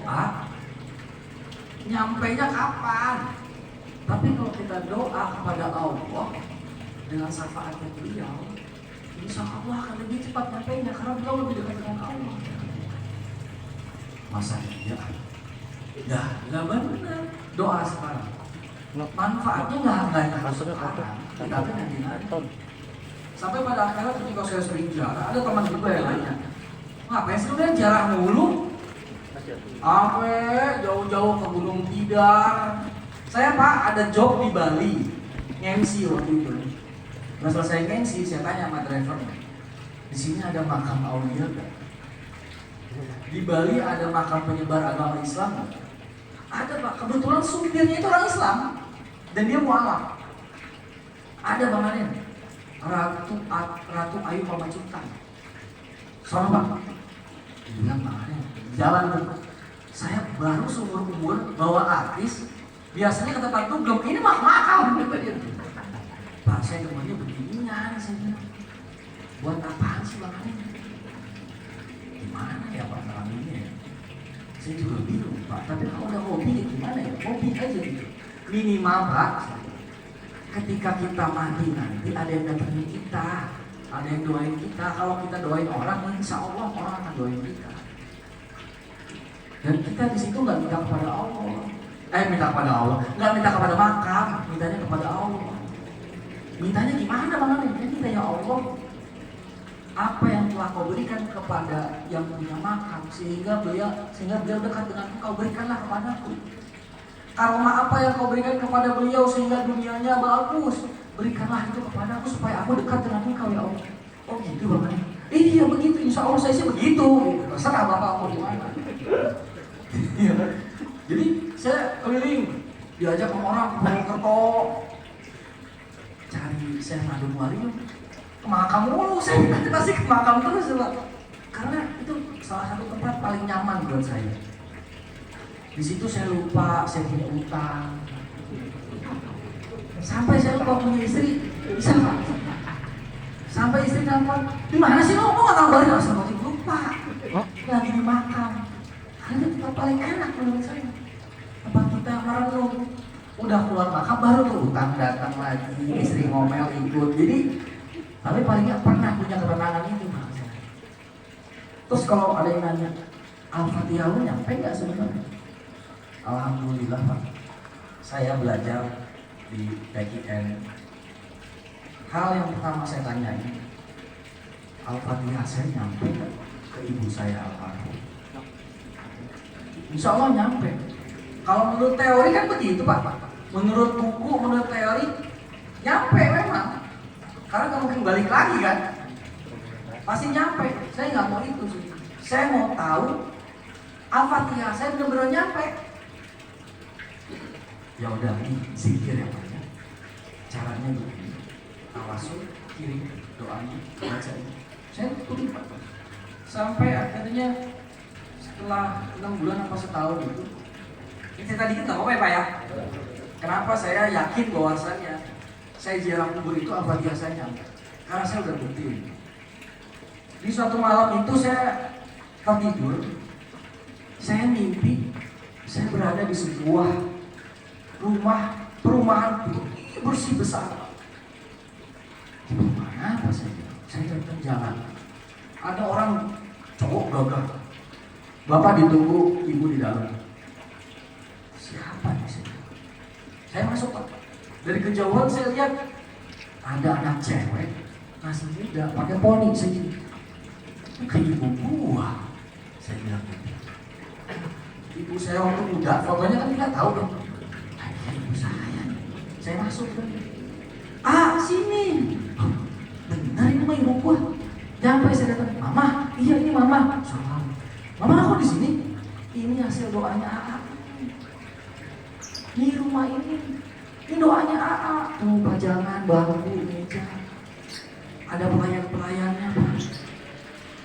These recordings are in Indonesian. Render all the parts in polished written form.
doa, nyampainya kapan? Tapi kalau kita doa kepada Allah dengan syafaatnya beliau, insya Allah akan lebih cepat nyampainya karena beliau lebih dekat dengan Allah. Masa iya? Ya, nggak benar. Doa sekarang manfaatnya nggak sekarang, tapi nanti. Sampai pada akhirnya ketika saya sering jarah, ada teman juga yang nanya, ngapain sih udah jarah mulu? Apa jauh-jauh ke Gunung Tidar? Saya Pak ada job di Bali, ngemsi waktu itu. Nah selesai ngemsi, saya tanya sama driver, di sini ada makam aulia gak? Di Bali ada makam penyebar agama Islam gak? Ada Pak, kebetulan supirnya itu orang Islam dan dia mualaf. Ada Bang Aden, Ratu Ayu Pamacutan. Soalnya Pak, dia bilang Bang Aden, jalan tuh. Saya baru seumur umur bawa artis, biasanya ke tempat dugem, ini makam. Pak, saya temannya beginian, saya bilang, buat apaan sih Bang Aden? Gimana ya Pak malam ini ya? Saya juga bingung Pak, tapi kalau udah hobi ya gimana ya? Hobi aja gitu. Minimal Pak, ketika kita mati nanti ada yang datangin kita, ada yang doain kita. Kalau kita doain orang, insya Allah orang akan doain kita. Dan kita di situ nggak minta kepada Allah, minta kepada Allah, nggak minta kepada makam, mintanya kepada Allah. Mintanya gimana Bang? Minta ya Allah, apa yang telah kau berikan kepada yang punya makam sehingga beliau dekat dengan engkau, berikanlah kepadaku. Karma apa yang kau berikan kepada beliau sehingga dunianya bagus, berikanlah itu kepadaku supaya aku dekat dengan engkau ya Allah. Oh gitu Bang? Iya begitu, insya Allah saya sih begitu. Serah Bapak mau gimana. Jadi saya keliling, diajak sama orang Purwokerto, cari saya Madu Muari ke makam mulu, saya pasti ke makam terus Pak. Karena itu salah satu tempat paling nyaman buat saya. Di situ saya lupa saya punya utang. Sampai saya lupa punya istri, bisa Pak. Sampai istri nelfon, di mana sih lo? Kok nggak ngabarin? Asal lupa, lagi di makam. Karena itu tempat paling enak menurut saya. Tempat kita merenung. Udah keluar makam baru tuh utang datang lagi, istri ngomel ikut. Jadi tapi paling nggak pernah punya ketenangan itu Pak. Terus kalau ada yang nanya, Al-Fatihah lu nyampe nggak sebenarnya? Alhamdulillah Pak, saya belajar di PKN. Hal yang pertama saya tanyain, Al-Fatihah saya nyampe nggak ke ibu saya almarhum? Insya Allah nyampe. Kalau menurut teori kan begitu Pak. Menurut buku, menurut teori nyampe memang. Karena nggak mungkin balik lagi kan. Pasti nyampe. Saya nggak mau itu sih. Saya mau tahu Al-Fatihah saya benar-benar nyampe. Ya udah ini zikir yang banyak. Caranya begini. Tawasul, kirim doanya, baca ini. Saya tulis Pak. Sampai akhirnya setelah 6 bulan apa setahun itu, ini tadi kita apa ya Pak ya? Kenapa saya yakin bahwasannya saya ziarah kubur itu Al-Fatihah saya nyampe? Karena saya udah buktiin. Di suatu malam itu saya tertidur, saya mimpi saya berada di sebuah perumahan bersih besar. Mana apa saya? Saya datang jalan. Ada orang cowok gagah. Bapak ditunggu, ibu di dalam. Siapa nih saya? Saya masuk Pak. Dari kejauhan saya lihat ada anak cewek masih muda pakai poni segini. Kayak ibu gua. Saya bilang gitu. Ibu saya waktu muda, fotonya kan kita tahu dong. Kayak ibu saya. Saya masuk kan. Sini. Benar ini mah ibu gua. Sampai saya datang, Mama, iya ini Mama. Salam. Mama aku di sini. Ini hasil doanya AA. Di rumah ini doanya AA. Tuh pajangan, bangku, meja. Ada pelayan-pelayannya.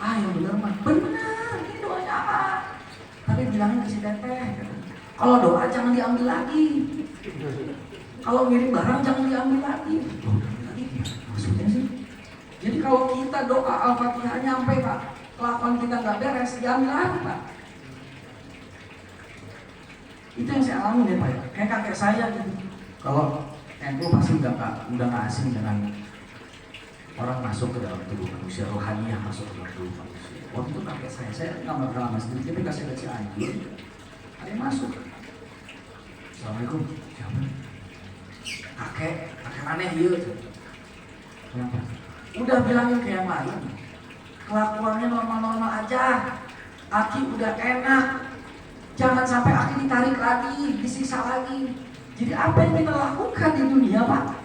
Yang benar mah. Benar, ini doanya AA. Tapi bilangnya si teteh. Kalau doa jangan diambil lagi. Kalau ngirim barang jangan diambil lagi. Maksudnya sih. Jadi kalau kita doa Al-Fatihah nyampe Pak, kelakuan kita nggak beres, diambil lagi Pak. Itu yang saya alami ya Pak ya. Kayak kakek saya gitu. Kalau NU pasti udah nggak asing dengan orang masuk ke dalam tubuh manusia, rohaniah masuk ke dalam tubuh manusia. Waktu itu kakek saya nggak berlama sendiri, tapi kasih kecil Cianjur, ada yang masuk. Assalamualaikum, siapa? Kakek aneh iya. Kenapa? Udah bilangin ke yang lain, kelakuannya normal-normal aja. Aki udah enak, jangan sampai Aki ditarik lagi, disiksa lagi. Jadi apa yang kita lakukan di dunia Pak,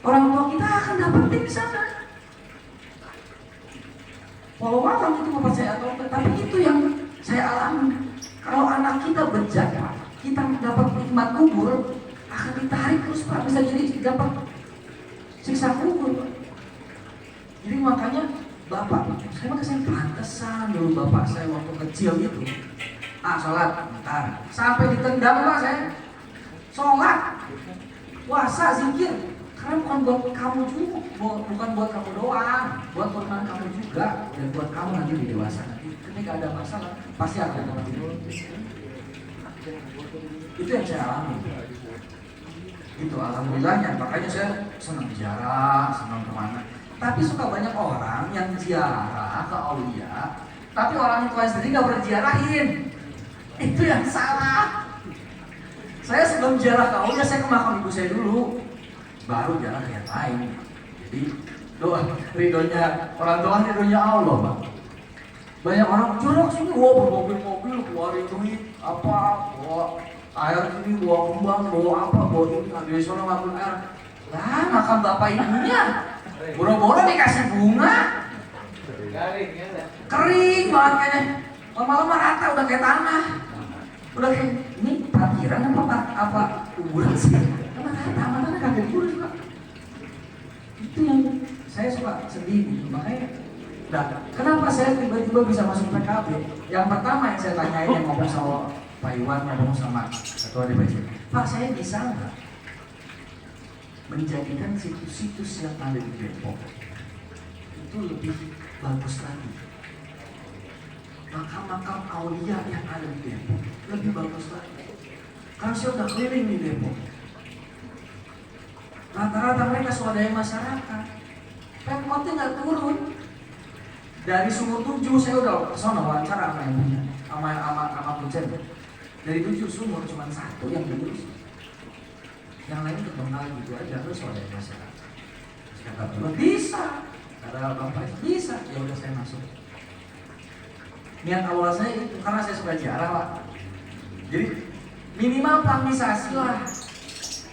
orang tua kita akan dapetin di sana. Walau malam itu mau percaya atau enggak, tapi itu yang saya alami. Kalau anak kita bejat Pak, kita dapat nikmat kubur, akan ditarik terus Pak, bisa jadi dapat siksa kubur Pak. Jadi makanya Bapak, saya makanya pantesan dulu Bapak saya waktu kecil itu sholat, bentar, sampai ditendang Pak saya. Sholat, puasa, zikir, karena bukan buat kamu juga, bukan buat kamu doang, buat teman kamu juga, dan buat kamu nanti di dewasa nanti ketika ada masalah pasti akan ada dulu. Itu yang saya alami. Itu alhamdulillahnya, makanya saya senang ziarah, senang kemana. Tapi suka banyak orang yang ziarah ke aulia, tapi orang tua sendiri nggak berziarahin. Itu yang salah. Saya sebelum ziarah ke aulia, saya ke makam ibu saya dulu, baru ziarah ke yang lain. Jadi doa ridhonya orang tua, ridhonya Allah Pak. Banyak orang curug sini, wah bermobil-mobil, keluarin duit, apa, bawa air ini, bawa kembang, bawa apa, bawa ini, dari sana ngambil air. Lah makam bapak ibunya, boro-boro dikasih bunga, kering banget kayaknya, lama-lama rata udah kayak tanah. Udah kayak, ini parkiran apa kuburan sih? Taman-taman kagak kurus Pak. Itu yang saya suka sedih gitu. Makanya, kenapa saya tiba-tiba bisa masuk PKB? Yang pertama yang saya tanyain, yang ngomong sama Pak Iwan, ngomong sama Ketua DPC, Pak saya bisa nggak menjadikan situs-situs yang ada di Depok itu lebih bagus lagi? Makam-makam aulia yang ada di Depok lebih bagus lagi. Karena saya udah keliling di Depok, rata-rata mereka swadaya masyarakat. Pemkotnya nggak turun. Dari Sumur 7 saya udah kesana wawancara sama yang punya, sama Kucen. Dari 7 sumur cuma 1 yang lulus, yang lain terkenal gitu aja. Terus swadaya masyarakat. Kata bilang bisa, kata bapak bisa. Ya udah saya masuk. Niat awal saya itu karena saya suka ziarah Pak. Jadi minimal pamisasi lah.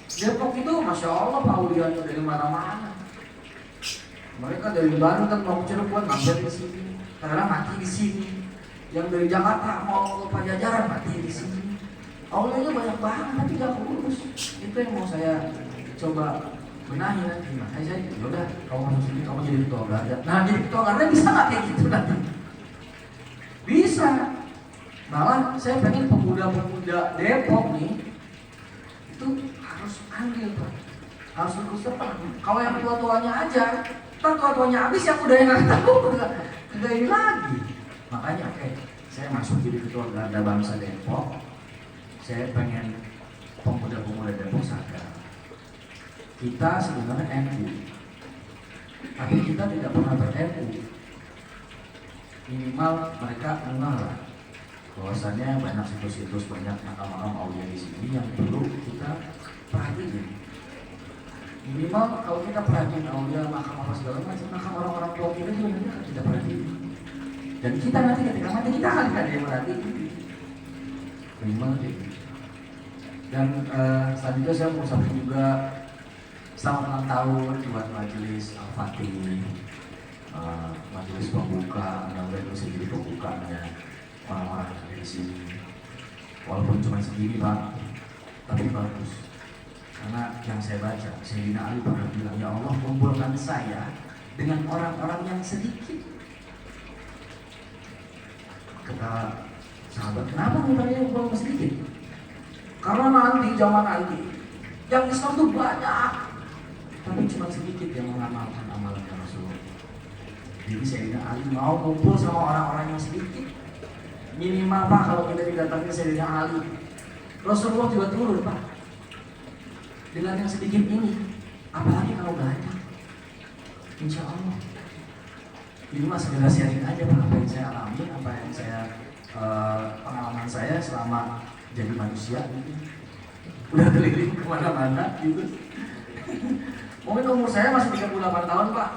Depok itu Masya Allah pauliannya dari mana-mana. Mereka dari Bandung kan mau ke Cirebon mampir di sini, kadang mati di sini. Yang dari Jakarta mau ke Pajajaran mati di sini. Aulianya banyak banget tapi gak kurus. Itu yang mau saya coba benahi nanti. Makanya saya yaudah kamu masuk sini, kamu jadi ketua garda. Nah jadi ketua garda bisa nggak kayak gitu nanti? Bisa. Malah saya pengen pemuda-pemuda Depok nih itu harus andil Pak, harus ikut serta. Kalau yang tua-tuanya aja, ntar tua-tuanya habis, yang udah yang nggak tahu nggak ini lagi. Makanya oke, saya masuk jadi ketua garda bangsa Depok. Saya pengen pemuda-pemuda Depok sadar kita sebenarnya NU, tapi kita tidak pernah ber-NU. Minimal mereka mengenal bahwasannya banyak situs-situs, banyak makam-makam aulia di sini yang perlu kita perhatiin. Minimal kalau kita perhatiin aulia, makam apa segala macam, makam orang-orang tua kita juga nanti akan kita perhatiin. Dan kita nanti ketika mati kita akan ada yang perhatiin. Minimal gitu. Dan selanjutnya saya mau sampaikan juga selamat ulang tahun buat majelis Al-Fatih. Majelis pembuka, mudah-mudahan bisa jadi pembukanya orang-orang yang ada di sini. Walaupun cuma segini Pak, tapi bagus. Karena yang saya baca, Sayyidina Ali pernah bilang, ya Allah kumpulkan saya dengan orang-orang yang sedikit. Kata sahabat, kenapa kumpulkan kumpulkan sedikit? Karena nanti, zaman nanti, yang Islam itu banyak, tapi cuma sedikit yang mengamalkan amalan Rasulullah. Jadi Sayyidina Ali mau kumpul sama orang-orang yang sedikit. Minimal Pak kalau kita didatangi Sayyidina Ali, Rasulullah juga turun Pak, dengan yang sedikit ini, apalagi kalau banyak. Insya Allah. Ini mah sekedar sharing aja Pak, apa yang saya alami, apa yang saya pengalaman saya selama jadi manusia gitu. Udah keliling kemana-mana gitu. Mungkin umur saya masih 38 tahun Pak,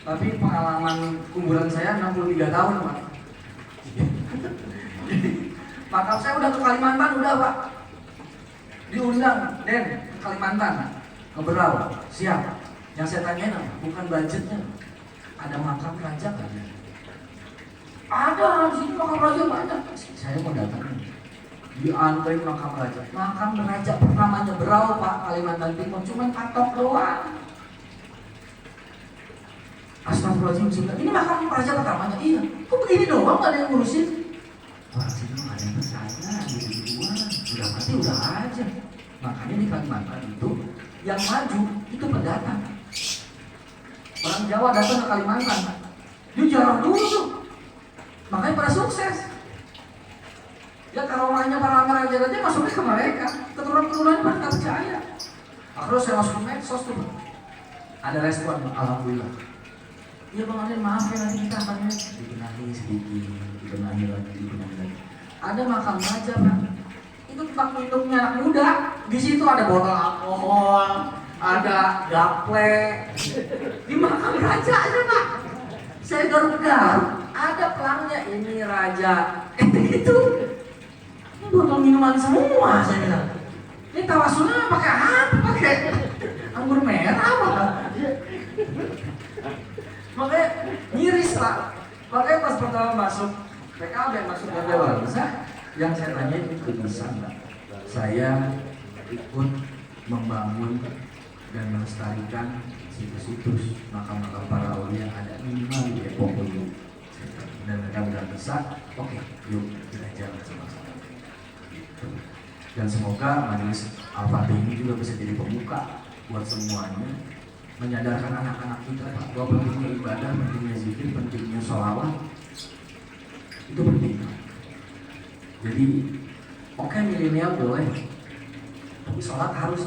tapi pengalaman kuburan saya 63 tahun Pak. Makam saya udah ke Kalimantan udah Pak, diundang Den ke Kalimantan, ngobrol, siap. Yang saya tanyain apa? Bukan budgetnya, ada makam raja kan? Ada, di sini makam raja banyak. Saya mau datang, dianterin makam raja. Makam raja pertamanya Berau Pak, Kalimantan Timur, cuman patok doang. Astagfirullahaladzim, ini makam raja pertamanya. Iya, kok begini doang gak ada yang ngurusin? Wah, sini mah ada yang percaya, gitu-gituan. Udah mati udah aja. Makanya di Kalimantan itu yang maju itu pendatang. Orang Jawa datang ke Kalimantan, dia jarang dulu tuh, makanya pada sukses. Ya kalau orangnya para raja-raja masuknya ke mereka, keturunan-keturunan pada nggak percaya. Akhirnya saya masuk ke medsos tuh, ada respon, alhamdulillah. Iya Bang Alin, maaf ya nanti kita akan dibenahi sedikit, dibenahi lagi. Ada makam raja Pak, itu tempat minumnya anak muda. Di situ ada botol alkohol, ada gaple. Di makam raja aja Pak. Saya garuk-garuk, ada pelangnya, ini raja. Itu ini botol minuman semua saya bilang. Ini tawasulnya pakai apa? Pakai anggur merah apa? Makanya miris Pak. Makanya pas pertama masuk PKB, masuk Bangsa, yang saya tanya itu bisa nggak saya ikut membangun dan melestarikan situs-situs makam-makam para wali yang ada minimal di Depok dulu. Dan mereka bilang bisa, oke, yuk kita jalan sama-sama. Dan semoga majelis Al-Fatih ini juga bisa jadi pembuka buat semuanya, menyadarkan anak-anak kita bahwa pentingnya ibadah, pentingnya zikir, pentingnya sholawat itu penting. Jadi oke, milenial boleh, tapi sholat harus.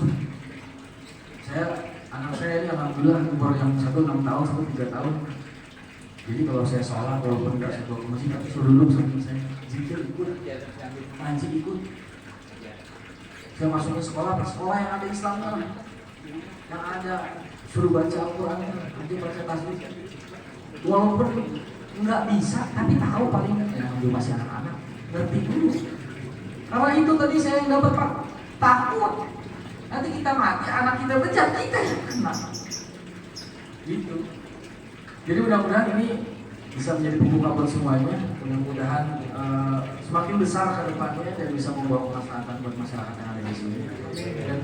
Anak saya ini alhamdulillah umur yang 1 6 tahun, 1 3 tahun. Jadi kalau saya sholat, walaupun nggak saya bawa ke masjid, tapi suruh duduk sambil saya zikir ikut, ngaji ikut. Saya masuk ke sekolah yang ada Islamnya, yang ada suruh baca Al-Quran, nanti baca tasbih. Walaupun nggak bisa, tapi tahu paling yang masih anak-anak ngerti dulu. Karena itu tadi saya yang dapat Pak, takut nanti kita mati, anak kita bejat, kita yang kena. Gitu. Jadi mudah-mudahan ini bisa menjadi pembuka buat semuanya. Mudah-mudahan semakin besar ke depannya dan bisa membawa kemaslahatan buat masyarakat yang ada di sini. Dan